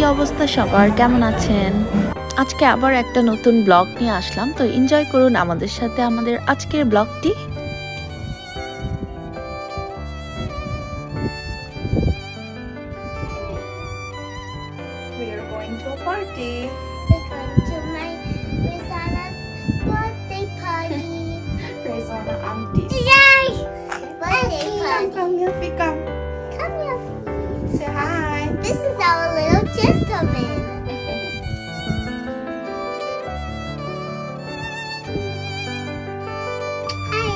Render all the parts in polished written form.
কি অবস্থা সবার, কেমন আছেন? আজকে আবার একটা নতুন ব্লগ নিয়ে আসলাম, তো এনজয় করুন আমাদের সাথে আমাদের আজকের ব্লগটি। We are going to a party. We're going to my Rizana's birthday party. Rizana aunties. Yay! Birthday party. Come, Milfy, come. Come here. Say hi. This is our little gentleman. Hi.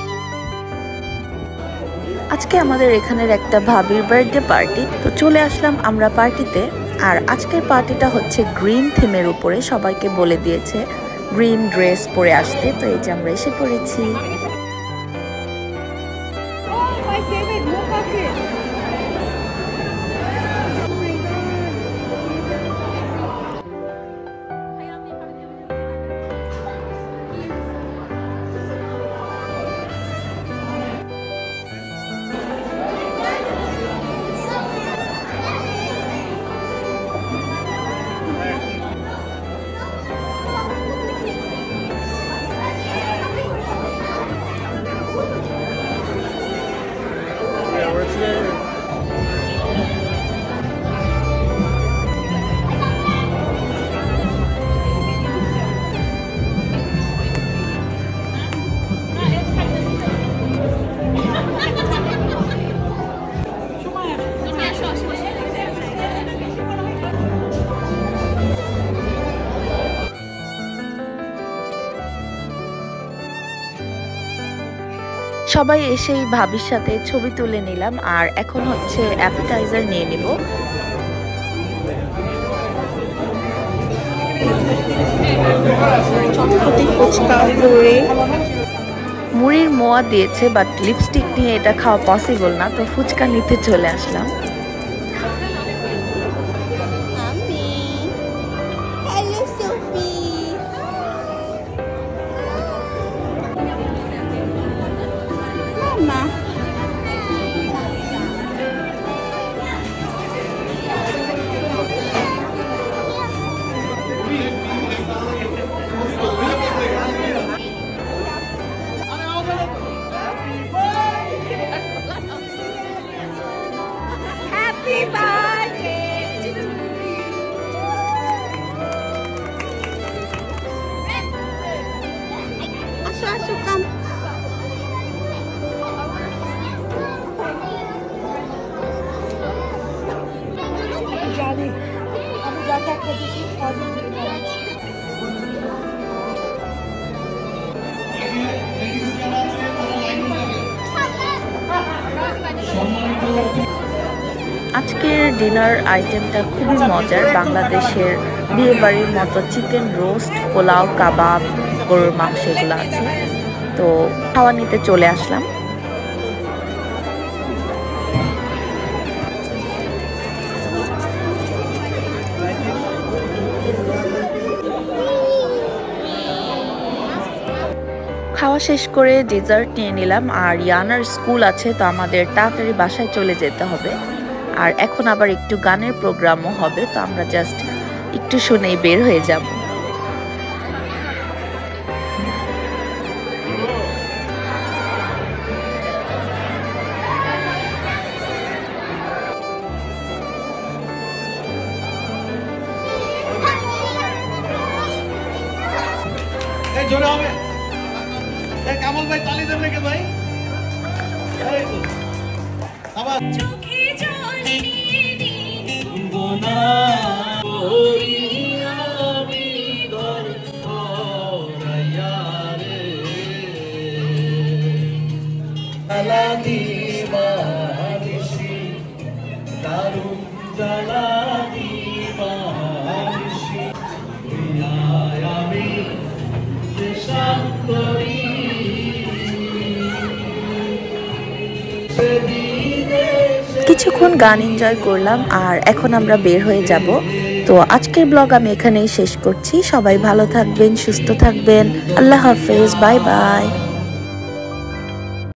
আজকে আমাদের এখানের একটা ভাবির birthday party, তো চলে আসলাম আমরা পার্টিতে। আর আজকের পার্টিটা হচ্ছে গ্রিন থিমের উপরে, সবাইকে বলে দিয়েছে গ্রিন ড্রেস পরে আসতে, তো এই যে আমরা এসে পড়েছি। Oh, my favorite mocha cake. সবাই এসেই ভাবির সাথে ছবি তুলে নিলাম, আর এখন হচ্ছে অ্যাপিটাইজার নিয়ে নিব। মুড়ির মোয়া দিয়েছে, বাট লিপস্টিক নিয়ে এটা খাওয়া পসিবল না, তো ফুচকা নিতে চলে আসলাম। Hello, Sophie. Mama. Happy birthday to you. Ashu, come. Daddy, আমি যাকে একটা দিচ্ছি আজকের ডিনার আইটেমটা খুবই মজার, বাংলাদেশের বিয়ে বাড়ির মতো চিকেন রোস্ট, পোলাও, কাবাব, গরুর মাংস এগুলো আছে। তো খাওয়া নিতে চলে আসলাম। খাওয়া শেষ করে ডেজার্ট নিয়ে নিলাম, আর ইয়ানার স্কুল আছে, তো আমাদের তাড়াতাড়ি বাসায় চলে যেতে হবে। আর এখন আবার একটু গানের প্রোগ্রামও হবে, তো আমরা জাস্ট একটু শুনেই বের হয়ে যাব। জোরে হবে। কামাল ভাই তালি দেন নাকি ভাই? আবার চোখে জল নিয়ে বোনা ওরিয়া বিদর ওরাইয়া রে আলাদি মানিসি দারুন জালাদি মানিসি আমি শান্তরি কিছুক্ষণ গান এনজয় করলাম, আর এখন আমরা বের হয়ে যাব। তো আজকের ব্লগ আমি এখানেই শেষ করছি। সবাই ভালো থাকবেন, সুস্থ থাকবেন। আল্লাহ হাফেজ, বাই বাই।